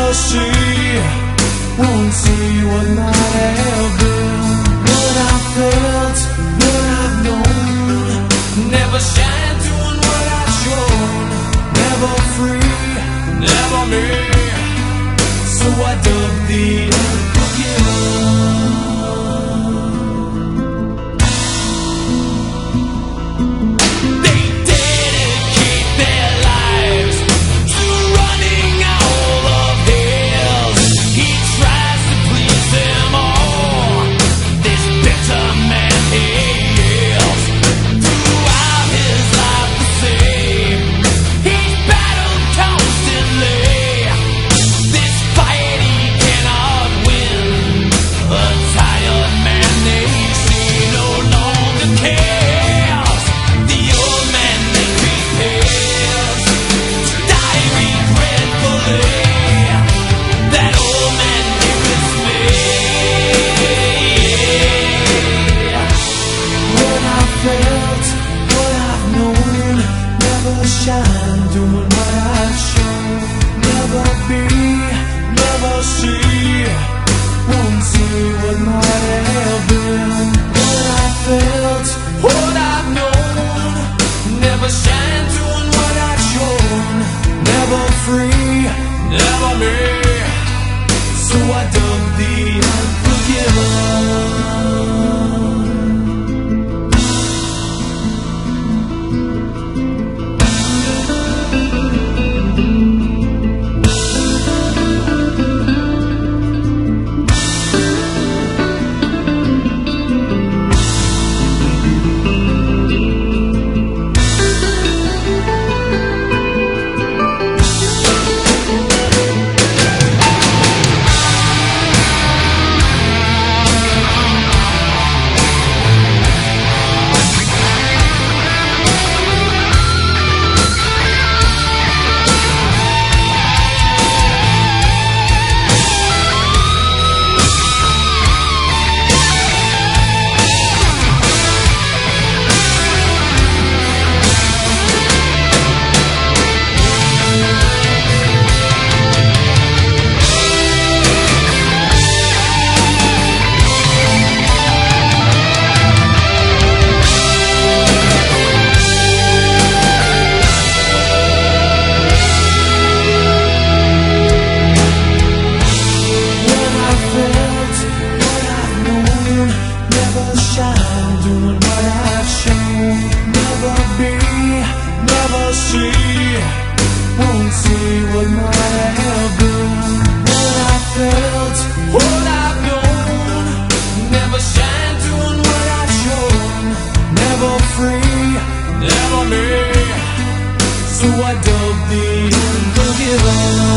never see, won't see what might have been. What I felt, what I've known, never shine doing what I've shown. Never free, never me, so I dug the Unforgiven. Shine, doing what I've shown. Never be, never see, won't see what might have been. What I felt, what I've known, never shine, doing what I've shown. Never free, never me, so I dug the Unforgiven. Doing what I've shown. Never be, never see, won't see what might have been. What I felt, what I've known, never shine doing what I've shown. Never free, never me, so I dug the Unforgiven.